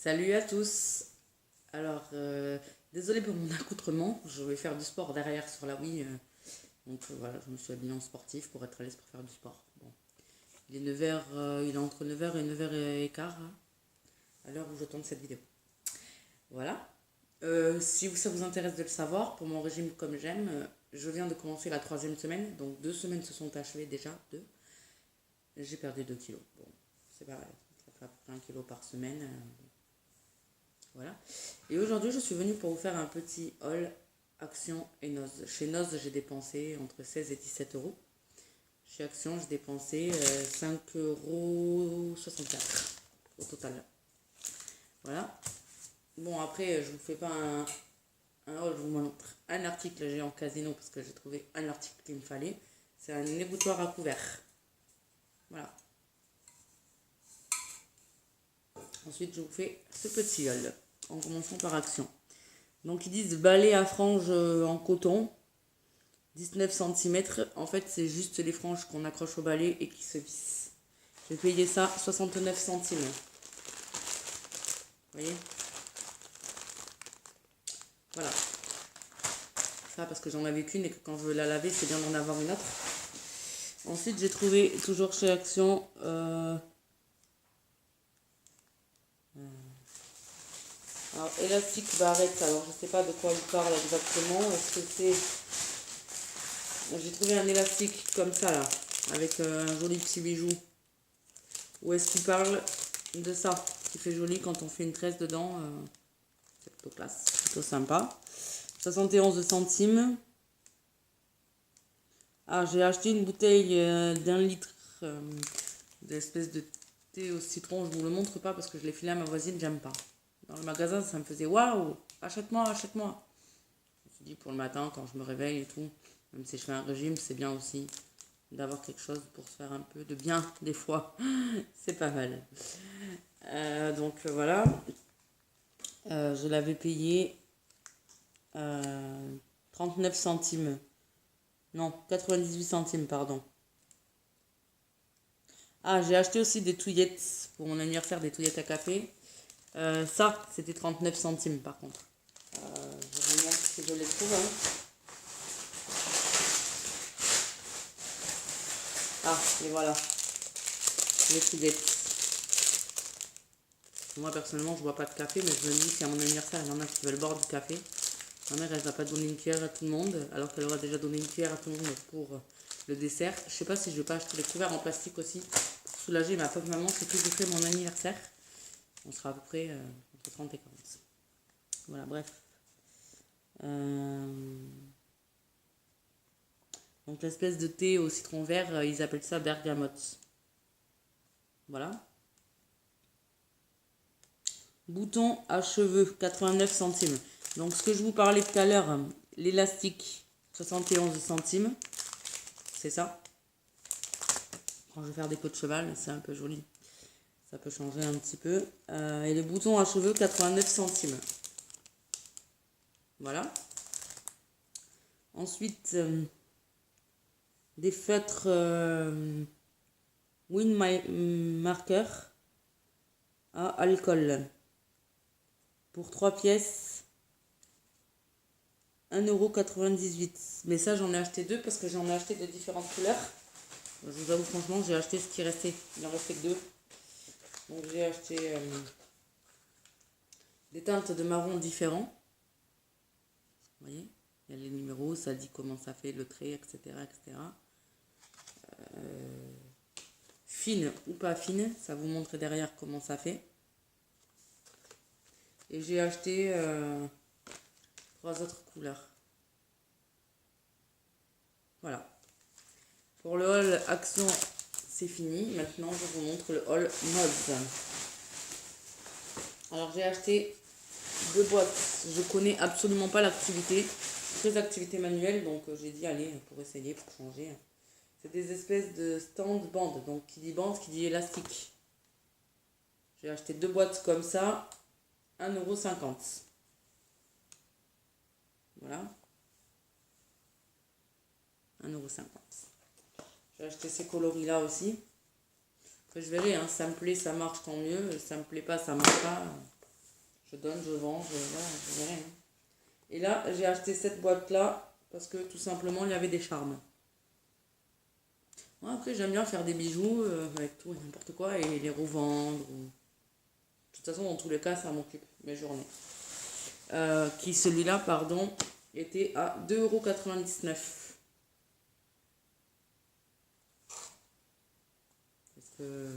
Salut à tous. Alors, désolé pour mon accoutrement, je vais faire du sport derrière sur la Wii. Voilà, je me suis habillée en sportif pour être à l'aise pour faire du sport. Bon. Il est 9h, il est entre 9h et 9h15 hein, à l'heure où je tourne cette vidéo. Voilà. Si ça vous intéresse de le savoir, pour mon régime comme j'aime, je viens de commencer la 3e semaine, donc 2 semaines se sont achevées déjà, 2. J'ai perdu 2 kilos. Bon, c'est pareil, ça fait à peu près 1 kilo par semaine. Voilà. Et aujourd'hui, je suis venue pour vous faire un petit haul Action et Noz. Chez Noz, j'ai dépensé entre 16 et 17 euros. Chez Action, j'ai dépensé 5,64 € au total. Voilà. Bon, après, je vous fais pas un haul, je vous montre un article que j'ai en Casino parce que j'ai trouvé un article qu'il me fallait. C'est un égouttoir à couvert. Voilà. Ensuite, je vous fais ce petit haul en commençant par Action. Donc ils disent balai à franges en coton, 19 cm. En fait, c'est juste les franges qu'on accroche au balai et qui se vissent. J'ai payé ça 69 centimes. Vous voyez? Voilà. Ça parce que j'en avais qu'une et que quand je veux la laver, c'est bien d'en avoir une autre. Ensuite, j'ai trouvé toujours chez Action alors, élastique barrette. Alors, je sais pas de quoi il parle exactement. Est-ce que c'est... J'ai trouvé un élastique comme ça là, avec un joli petit bijou. Ou est-ce qu'il parle de ça, qui fait joli quand on fait une tresse dedans? C'est plutôt classe, plutôt sympa. 71 centimes. Ah, j'ai acheté une bouteille d'1 litre d'espèce de thé au citron. Je vous le montre pas parce que je l'ai filé à ma voisine, j'aime pas. Dans le magasin, ça me faisait waouh, achète-moi, achète-moi. Je me suis dit pour le matin, quand je me réveille et tout, même si je fais un régime, c'est bien aussi d'avoir quelque chose pour se faire un peu de bien des fois. C'est pas mal. Voilà. Je l'avais payé 39 centimes. Non, 98 centimes, pardon. Ah, j'ai acheté aussi des touillettes pour mon anniversaire, des touillettes à café. Ça, c'était 39 centimes par contre. Je vous montre si je les trouve. Hein. Ah, et voilà. Les touillettes. Moi, personnellement, je bois pas de café, mais je me dis qu'à mon anniversaire, il y en a qui veulent boire du café. Ma mère, elle va pas donner une cuillère à tout le monde, alors qu'elle aura déjà donné une cuillère à tout le monde pour le dessert. Je sais pas si je vais pas acheter les couverts en plastique aussi, pour soulager ma pauvre maman, c'est que je ferai mon anniversaire. On sera à peu près entre 30 et 40. Voilà, bref. Donc l'espèce de thé au citron vert, ils appellent ça bergamote. Voilà. Bouton à cheveux, 89 centimes. Donc ce que je vous parlais tout à l'heure, l'élastique, 71 centimes. C'est ça. Quand je vais faire des peaux de cheval, c'est un peu joli. Ça peut changer un petit peu. Et les boutons à cheveux, 89 centimes. Voilà. Ensuite, des feutres Win Marker à alcool. Pour 3 pièces, 1,98 €. Mais ça, j'en ai acheté 2 parce que j'en ai acheté de différentes couleurs. Je vous avoue, franchement, j'ai acheté ce qui restait. Il en restait que 2. Donc, j'ai acheté des teintes de marron différents. Vous voyez, il y a les numéros, ça dit comment ça fait le trait, etc. etc. Fine ou pas fine, ça vous montre derrière comment ça fait. Et j'ai acheté 3 autres couleurs. Voilà. Pour le haul Action, c'est fini. Maintenant, je vous montre le haul Mods. Alors, j'ai acheté 2 boîtes. Je connais absolument pas l'activité. Très activité manuelle, donc j'ai dit allez, pour essayer, pour changer. C'est des espèces de stand bande. Donc, qui dit bande, qui dit élastique. J'ai acheté 2 boîtes comme ça. 1,50 €. Voilà. 1,50 €. J'ai acheté ces coloris là aussi. Après je verrai, hein, ça me plaît, ça marche, tant mieux. Ça me plaît pas, ça marche pas. Je donne, je vends, voilà, je verrai, hein. Et là, j'ai acheté cette boîte-là parce que tout simplement, il y avait des charmes. Moi, après, j'aime bien faire des bijoux avec tout et n'importe quoi et les revendre. De toute façon, dans tous les cas, ça m'occupe mes journées. Celui-là, pardon, était à 2,99 €. Parce que...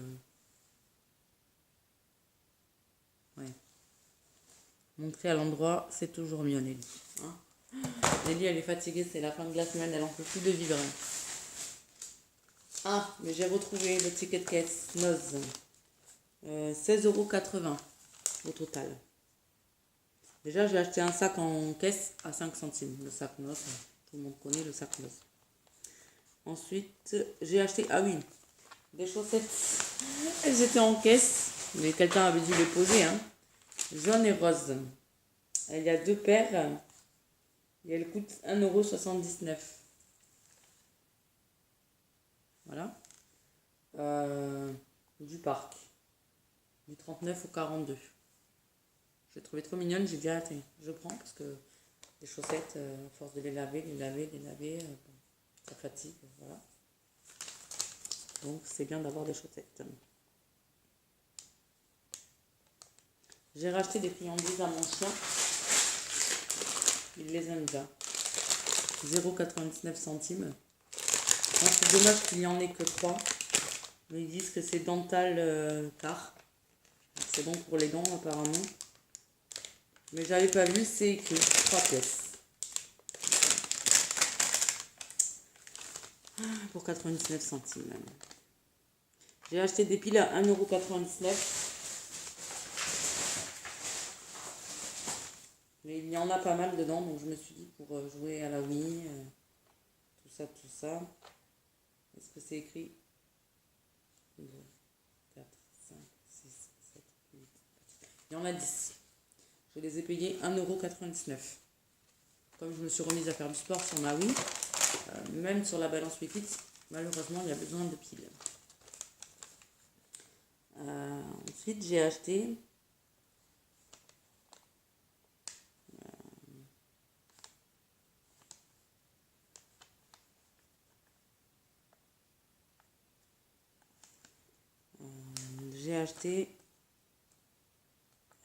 Ouais. Montrer à l'endroit, c'est toujours mieux, Nelly. Hein, Nelly, elle est fatiguée, c'est la fin de la semaine, elle en peut plus de vivre. Ah, mais j'ai retrouvé le ticket de caisse Noz. 16,80 € au total. Déjà, j'ai acheté un sac en caisse à 5 centimes. Le sac Noz, tout le monde connaît le sac Noz. Ensuite, j'ai acheté, ah oui, des chaussettes. Elles étaient en caisse, mais quelqu'un avait dû les poser, hein. Jaune et rose. Il y a 2 paires et elles coûtent 1,79 €. Voilà. Du parc. Du 39 au 42. J'ai trouvé trop mignonne, j'ai dit attends, je prends parce que les chaussettes, à force de les laver, bon, ça fatigue, voilà. Donc c'est bien d'avoir des chaussettes. J'ai racheté des friandises à mon chien. Il les aime bien. 0,99 centimes. C'est dommage qu'il n'y en ait que 3. Mais ils disent que c'est dental car. C'est bon pour les dents apparemment. Mais j'avais pas vu, c'est écrit 3 pièces. Pour 99 centimes. J'ai acheté des piles à 1,99 €. Mais il y en a pas mal dedans, donc je me suis dit pour jouer à la Wii, tout ça. Est-ce que c'est écrit 2, 4, 5, 6, 7, 8. Il y en a 10. Je les ai payés 1,99 €. Comme je me suis remise à faire du sport sur ma Wii, même sur la balance Wii Fit, malheureusement il y a besoin de piles. Ensuite j'ai acheté j'ai acheté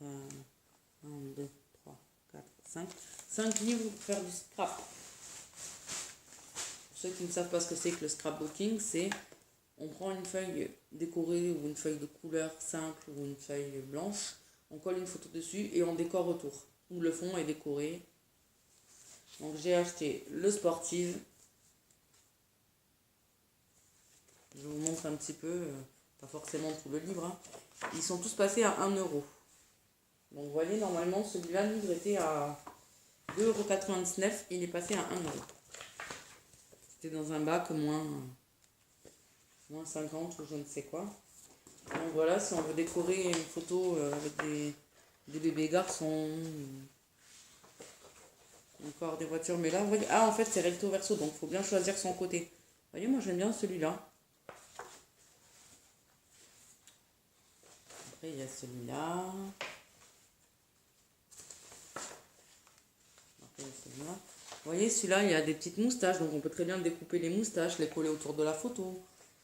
1, 2, 3, 4, 5 livres pour faire du scrap. Pour ceux qui ne savent pas ce que c'est que le scrapbooking, c'est on prend une feuille décorée ou une feuille de couleur simple ou une feuille blanche, on colle une photo dessus et on décore autour. Ou le fond est décoré. Donc j'ai acheté le Sportive. Je vous montre un petit peu, pas forcément tout le livre, hein. Ils sont tous passés à 1 €. Donc vous voyez, normalement celui-là, le livre était à 2,99 €, il est passé à 1 €. C'était dans un bac moins 50 ou je ne sais quoi. Donc voilà, si on veut décorer une photo avec des bébés garçons, encore des voitures, mais là, vous voyez, ah en fait c'est recto verso, donc il faut bien choisir son côté. Vous voyez, moi j'aime bien celui-là. Après il y a celui-là. Vous voyez, celui-là, il y a des petites moustaches, donc on peut très bien découper les moustaches, les coller autour de la photo.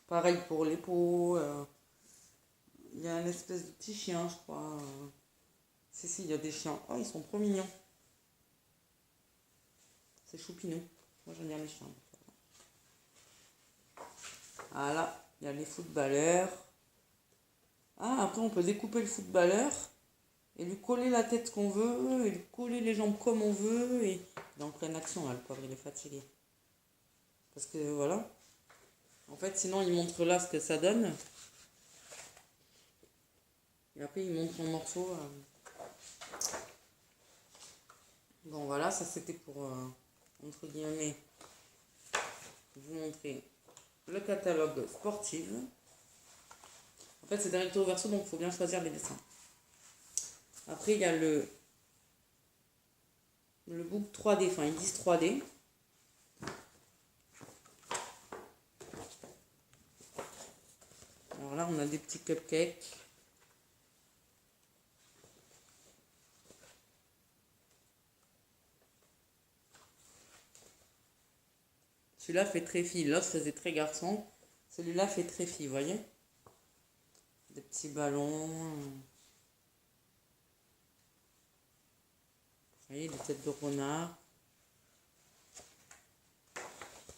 Pareil pour les peaux. Il y a une espèce de petit chien, je crois. Si, il y a des chiens. Oh, ils sont trop mignons. C'est choupinou. Moi, j'aime bien les chiens. Voilà, il y a les footballeurs. Ah, après, on peut découper le footballeur et lui coller la tête qu'on veut, et lui coller les jambes comme on veut. Et il est en pleine action, là, le pauvre, il est fatigué. Parce que, voilà. En fait, sinon, il montre là ce que ça donne. Et après, il montre en morceaux. Bon, voilà, ça c'était pour, entre guillemets, vous montrer le catalogue sportif. En fait, c'est des recto verso, donc il faut bien choisir les dessins. Après, il y a le book 3D, enfin, ils disent 3D. Alors là, on a des petits cupcakes. Celui-là fait très fille. L'autre faisait très garçon. Celui-là fait très fille, vous voyez? Des petits ballons. Vous voyez, des têtes de renard.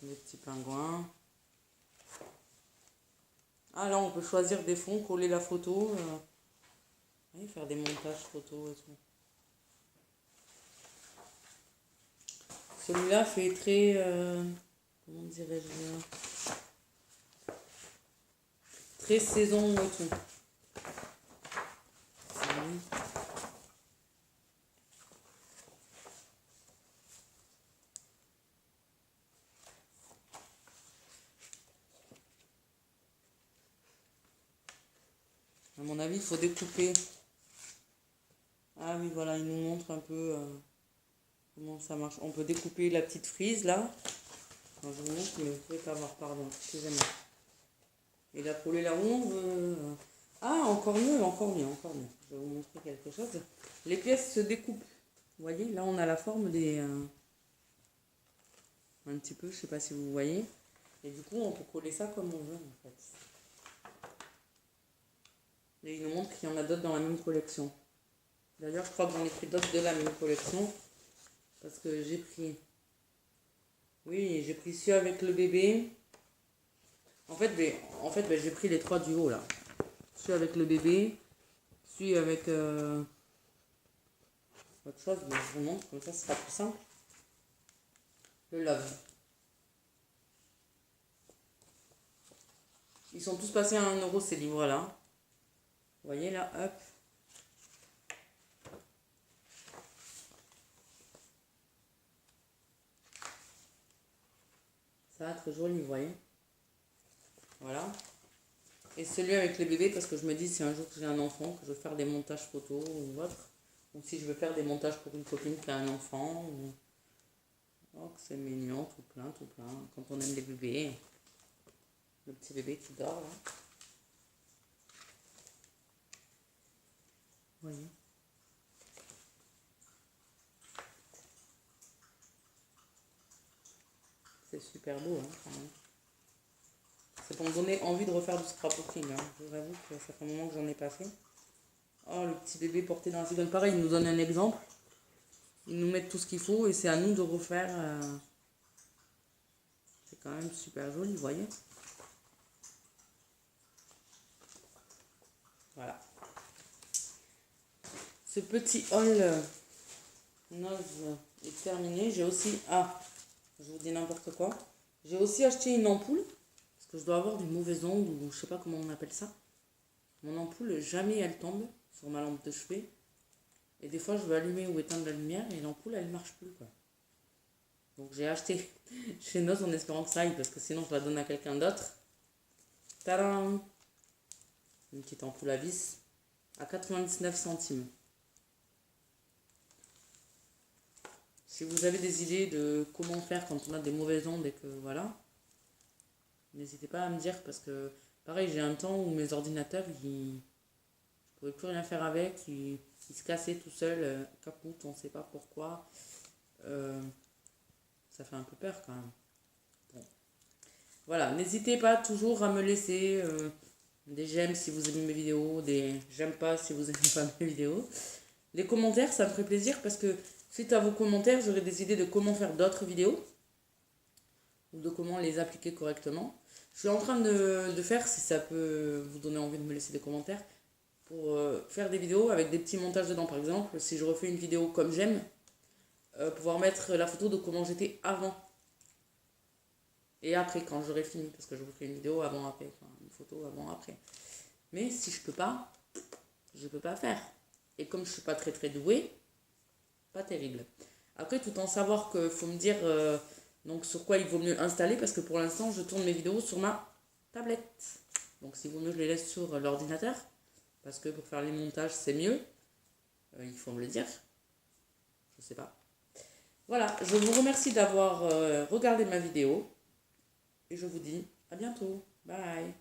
Des petits pingouins. Ah là, on peut choisir des fonds, coller la photo. Oui, faire des montages photos et tout. Celui-là fait très... comment dirais-je? Très saison et tout. Oui. À mon avis, il faut découper. Ah oui, voilà, il nous montre un peu comment ça marche. On peut découper la petite frise là. Enfin, je vous montre, mais vous ne pouvez pas voir, pardon, excusez-moi. Et là, pour les là, ah, encore mieux, encore mieux, encore mieux. Je vais vous montrer quelque chose. Les pièces se découpent. Vous voyez, là, on a la forme des... un petit peu, je sais pas si vous voyez. Et du coup, on peut coller ça comme on veut, en fait. Et il nous montre qu'il y en a d'autres dans la même collection. D'ailleurs, je crois que j'en ai pris d'autres de la même collection. Parce que j'ai pris... Oui, j'ai pris celui avec le bébé. En fait, j'ai pris les 3 du haut, là. Celui avec le bébé. Celui avec... autre chose, mais je vous montre, comme ça, ce sera plus simple. Le love. Ils sont tous passés à 1 € ces livres-là. Vous voyez, là, hop. Ça va être joli, vous voyez. Voilà. Et celui avec le bébé, parce que je me dis, si un jour j'ai un enfant, que je veux faire des montages photos ou autre, ou si je veux faire des montages pour une copine qui a un enfant, ou... Oh, que c'est mignon, tout plein, quand on aime les bébés. Le petit bébé qui dort, là. Vous voyez. C'est super beau, hein, quand même. C'est pour me donner envie de refaire du scrapbooking. Hein. Je vous avoue que ça fait un moment que j'en ai pas fait. Oh, le petit bébé porté dans la cigogne. Pareil, ils nous donnent un exemple. Ils nous mettent tout ce qu'il faut et c'est à nous de refaire. C'est quand même super joli, vous voyez. Voilà. Ce petit haul Noz est terminé. J'ai aussi... Ah, je vous dis n'importe quoi. J'ai aussi acheté une ampoule. Parce que je dois avoir des mauvaises ondes ou je sais pas comment on appelle ça. Mon ampoule, jamais elle tombe sur ma lampe de chevet. Et des fois, je veux allumer ou éteindre la lumière et l'ampoule, elle marche plus, quoi. Donc, j'ai acheté chez Noz en espérant que ça aille, parce que sinon, je la donne à quelqu'un d'autre. Tadam! Une petite ampoule à vis à 99 centimes. Si vous avez des idées de comment faire quand on a des mauvaises ondes et que voilà, n'hésitez pas à me dire, parce que pareil, j'ai un temps où mes ordinateurs, je ne pouvais plus rien faire avec, ils se cassaient tout seuls, capoute, on ne sait pas pourquoi. Ça fait un peu peur quand même. Bon. Voilà, n'hésitez pas toujours à me laisser des j'aime si vous aimez mes vidéos, des j'aime pas si vous aimez pas mes vidéos. Les commentaires, ça me ferait plaisir parce que suite à vos commentaires, j'aurai des idées de comment faire d'autres vidéos ou de comment les appliquer correctement. Je suis en train de faire, si ça peut vous donner envie de me laisser des commentaires, pour faire des vidéos avec des petits montages dedans. Par exemple, si je refais une vidéo comme j'aime, pouvoir mettre la photo de comment j'étais avant et après quand j'aurai fini, parce que je vous ferai une vidéo avant après, enfin une photo avant après. Mais si je peux pas faire. Et comme je suis pas très douée, pas terrible. Après, tout en savoir qu'il faut me dire donc sur quoi il vaut mieux installer, parce que pour l'instant je tourne mes vidéos sur ma tablette. Donc s'il vaut mieux que je les laisse sur l'ordinateur, parce que pour faire les montages c'est mieux, il faut me le dire. Je sais pas. Voilà, je vous remercie d'avoir regardé ma vidéo et je vous dis à bientôt. Bye.